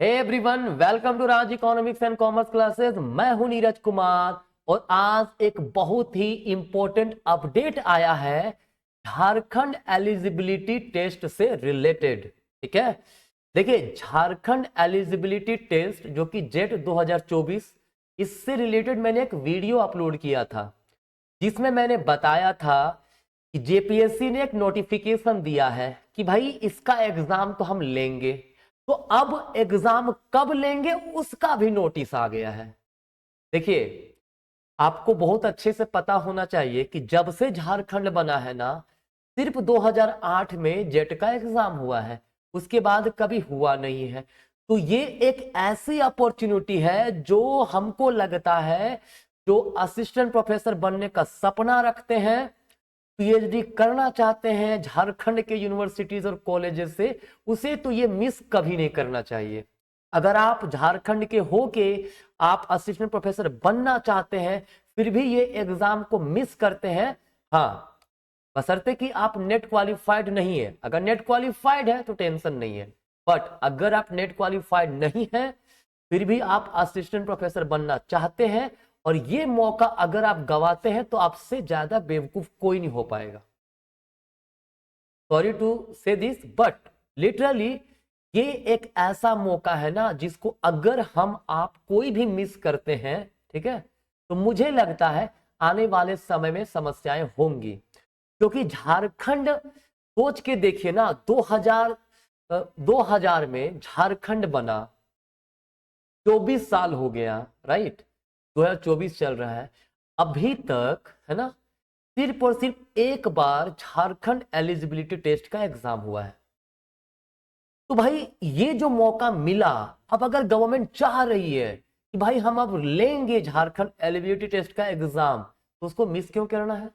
Hey everyone, welcome to Raj economics and commerce classes. मैं हूं नीरज कुमार और आज एक बहुत ही इंपॉर्टेंट अपडेट आया है झारखंड एलिजिबिलिटी टेस्ट से रिलेटेड। ठीक है, देखिए झारखंड एलिजिबिलिटी टेस्ट जो कि जेट 2024, इससे रिलेटेड मैंने एक वीडियो अपलोड किया था जिसमें मैंने बताया था कि जेपीएससी ने एक नोटिफिकेशन दिया है कि भाई इसका एग्जाम तो हम लेंगे। तो अब एग्जाम कब लेंगे उसका भी नोटिस आ गया है। देखिए, आपको बहुत अच्छे से पता होना चाहिए कि जब से झारखंड बना है ना, सिर्फ 2008 में जेट का एग्जाम हुआ है, उसके बाद कभी हुआ नहीं है। तो ये एक ऐसी अपॉर्चुनिटी है जो हमको लगता है, जो असिस्टेंट प्रोफेसर बनने का सपना रखते हैं, पीएचडी करना चाहते हैं झारखंड के यूनिवर्सिटीज और कॉलेजेस से, उसे तो ये मिस कभी नहीं करना चाहिए। अगर आप झारखंड के हो के आप असिस्टेंट प्रोफेसर बनना चाहते हैं फिर भी ये एग्जाम को मिस करते हैं, हाँ, बशर्ते कि आप नेट क्वालिफाइड नहीं है। अगर नेट क्वालिफाइड है तो टेंशन नहीं है, बट अगर आप नेट क्वालिफाइड नहीं है फिर भी आप असिस्टेंट प्रोफेसर बनना चाहते हैं और ये मौका अगर आप गवाते हैं तो आपसे ज्यादा बेवकूफ कोई नहीं हो पाएगा। सॉरी टू से दिस, बट लिटरली ये एक ऐसा मौका है ना जिसको अगर हम आप कोई भी मिस करते हैं, ठीक है, तो मुझे लगता है आने वाले समय में समस्याएं होंगी। क्योंकि झारखंड, सोच के देखिए ना, 2000 में झारखंड बना, 24 साल हो गया, राइट, 2024 चल रहा है, अभी तक है ना सिर्फ और सिर्फ एक बार झारखंड एलिजिबिलिटी टेस्ट का एग्जाम हुआ है। तो भाई ये जो मौका मिला, अब अगर गवर्नमेंट चाह रही है कि भाई हम अब लेंगे झारखंड एलिजिबिलिटी टेस्ट का एग्जाम, तो उसको मिस क्यों करना है?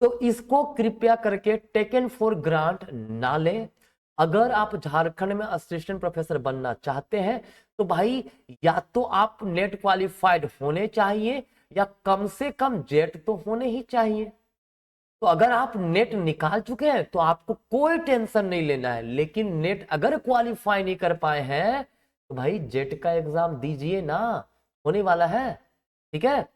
तो इसको कृपया करके टेकन फॉर ग्रांट ना लें। अगर आप झारखंड में असिस्टेंट प्रोफेसर बनना चाहते हैं तो भाई या तो आप नेट क्वालिफाइड होने चाहिए या कम से कम जेट तो होने ही चाहिए। तो अगर आप नेट निकाल चुके हैं तो आपको कोई टेंशन नहीं लेना है, लेकिन नेट अगर क्वालिफाई नहीं कर पाए हैं तो भाई जेट का एग्जाम दीजिए ना, होने वाला है। ठीक है,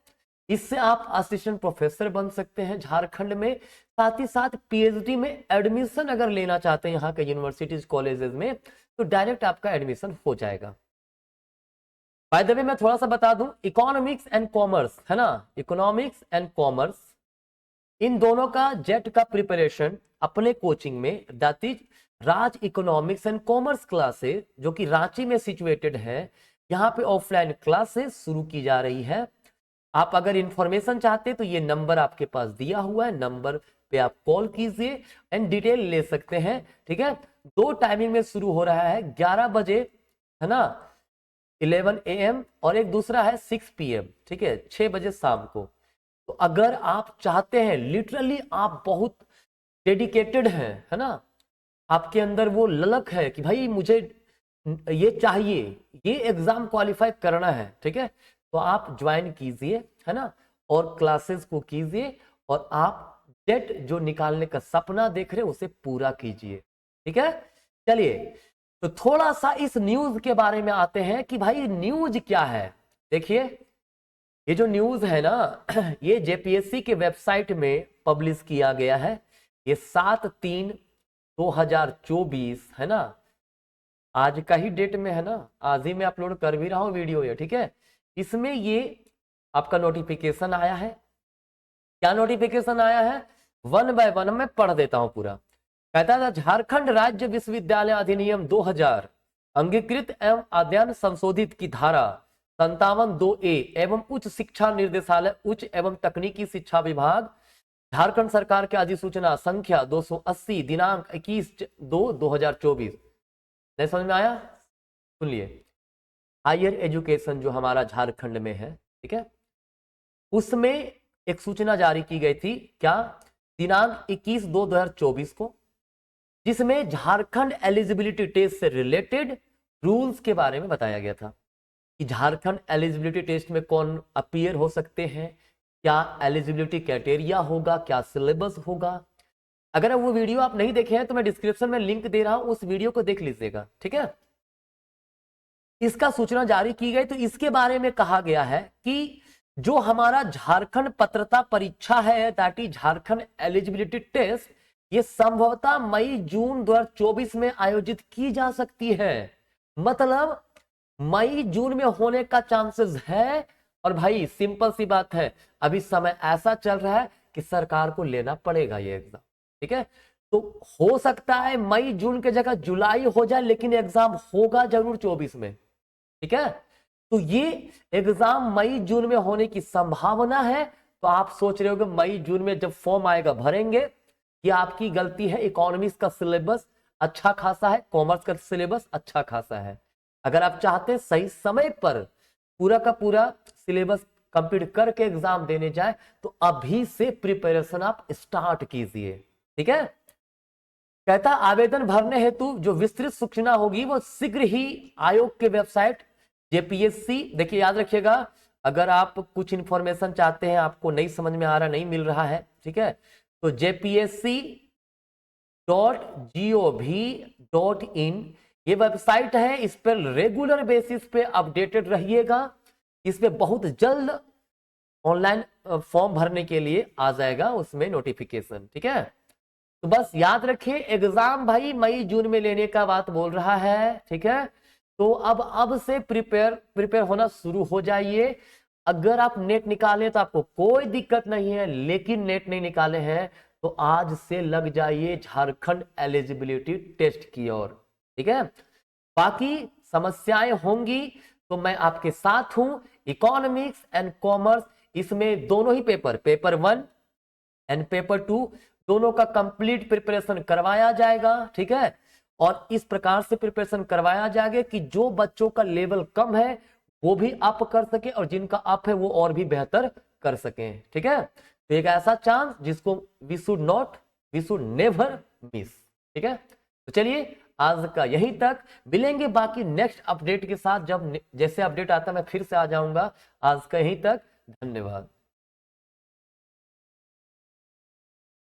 इससे आप असिस्टेंट प्रोफेसर बन सकते हैं झारखंड में, साथ ही साथ पीएचडी में एडमिशन अगर लेना चाहते हैं यहाँ के यूनिवर्सिटीज कॉलेजेस में तो डायरेक्ट आपका एडमिशन हो जाएगा। बाय द वे मैं थोड़ा सा बता दूं, इकोनॉमिक्स एंड कॉमर्स है ना, इकोनॉमिक्स एंड कॉमर्स, इन दोनों का जेट का प्रिपरेशन अपने कोचिंग में, that is Raj economics and commerce classes, जो कि रांची में सिचुएटेड है, यहाँ पे ऑफलाइन क्लासेस शुरू की जा रही है। आप अगर इंफॉर्मेशन चाहते हैं तो ये नंबर आपके पास दिया हुआ है, नंबर पे आप कॉल कीजिए एंड डिटेल ले सकते हैं। ठीक है, दो टाइमिंग में शुरू हो रहा है, 11 बजे है ना, 11 AM, और एक दूसरा है 6 PM, ठीक है, 6 बजे शाम को। तो अगर आप चाहते हैं, लिटरली आप बहुत डेडिकेटेड हैं, है ना, आपके अंदर वो ललक है कि भाई मुझे ये चाहिए, ये एग्जाम क्वालिफाई करना है, ठीक है, तो आप ज्वाइन कीजिए, है ना, और क्लासेस को कीजिए और आप जेट जो निकालने का सपना देख रहे हैं उसे पूरा कीजिए। ठीक है, चलिए तो थोड़ा सा इस न्यूज के बारे में आते हैं कि भाई न्यूज क्या है। देखिए, ये जो न्यूज है ना ये जेपीएससी के वेबसाइट में पब्लिश किया गया है, ये 7/3/2024 है ना, आज का ही डेट में है ना, आज ही मैं अपलोड कर भी रहा हूं वीडियो ये। ठीक है, इसमें ये आपका नोटिफिकेशन आया है। क्या नोटिफिकेशन आया है, वन बाय वन मैं पढ़ देता हूं पूरा। कहता था, झारखंड राज्य विश्वविद्यालय अधिनियम 2000 अंगीकृत एवं अध्ययन संशोधित की धारा 57(2)A एवं उच्च शिक्षा निर्देशालय, उच्च एवं तकनीकी शिक्षा विभाग, झारखंड सरकार के अधिसूचना संख्या 280 दिनांक 21/2/2024। नहीं समझ में आया? सुनिए, हायर एजुकेशन जो हमारा झारखंड में है, ठीक है, उसमें एक सूचना जारी की गई थी, क्या, दिनांक 21/2/2024 को, जिसमें झारखंड एलिजिबिलिटी टेस्ट से रिलेटेड रूल्स के बारे में बताया गया था कि झारखंड एलिजिबिलिटी टेस्ट में कौन अपीयर हो सकते हैं, क्या एलिजिबिलिटी क्राइटेरिया होगा, क्या सिलेबस होगा। अगर वो वीडियो आप नहीं देखे हैं तो मैं डिस्क्रिप्शन में लिंक दे रहा हूं, उस वीडियो को देख लीजिएगा। ठीक है, इसका सूचना जारी की गई। तो इसके बारे में कहा गया है कि जो हमारा झारखंड पात्रता परीक्षा है, that is Jharkhand eligibility test, ये संभवतः मई जून 2024 में आयोजित की जा सकती है। मतलब मई जून में होने का चांसेस है। और भाई सिंपल सी बात है, अभी समय ऐसा चल रहा है कि सरकार को लेना पड़ेगा ये एग्जाम, ठीक है। तो हो सकता है मई जून के जगह जुलाई हो जाए, लेकिन एग्जाम होगा जरूर 24 में, ठीक है। तो ये एग्जाम मई जून में होने की संभावना है। तो आप सोच रहे हो कि मई जून में जब फॉर्म आएगा भरेंगे, ये आपकी गलती है। इकोनॉमिक्स का सिलेबस अच्छा खासा है, कॉमर्स का सिलेबस अच्छा खासा है। अगर आप चाहते हैं सही समय पर पूरा का पूरा सिलेबस कंप्लीट करके एग्जाम देने जाए, तो अभी से प्रिपरेशन आप स्टार्ट कीजिए, ठीक है। कहता आवेदन भरने हेतु जो विस्तृत सूचना होगी वो शीघ्र ही आयोग के वेबसाइट जेपीएससी, देखिए याद रखिएगा, अगर आप कुछ इंफॉर्मेशन चाहते हैं, आपको नहीं समझ में आ रहा, नहीं मिल रहा है, ठीक है, तो jpsc.gov.in ये वेबसाइट है। इस पर रेगुलर बेसिस पे अपडेटेड रहिएगा। इसमें बहुत जल्द ऑनलाइन फॉर्म भरने के लिए आ जाएगा उसमें नोटिफिकेशन, ठीक है। तो बस याद रखिए, एग्जाम भाई मई जून में लेने का बात बोल रहा है, ठीक है। तो अब से प्रिपेयर होना शुरू हो जाइए। अगर आप नेट निकालें तो आपको कोई दिक्कत नहीं है, लेकिन नेट नहीं निकाले हैं तो आज से लग जाइए झारखंड एलिजिबिलिटी टेस्ट की ओर, ठीक है। बाकी समस्याएं होंगी तो मैं आपके साथ हूं। इकोनॉमिक्स एंड कॉमर्स, इसमें दोनों ही पेपर 1 एंड पेपर 2 दोनों का कंप्लीट प्रिपरेशन करवाया जाएगा, ठीक है। और इस प्रकार से प्रिपरेशन करवाया जाएगा कि जो बच्चों का लेवल कम है वो भी अप कर सके, और जिनका अप है वो और भी बेहतर कर सके, ठीक है। तो एक ऐसा चांस जिसको वी शुड नेवर मिस, ठीक है। तो चलिए आज का यहीं तक, मिलेंगे बाकी नेक्स्ट अपडेट के साथ। जब जैसे अपडेट आता मैं फिर से आ जाऊंगा। आज का यहीं तक, धन्यवाद।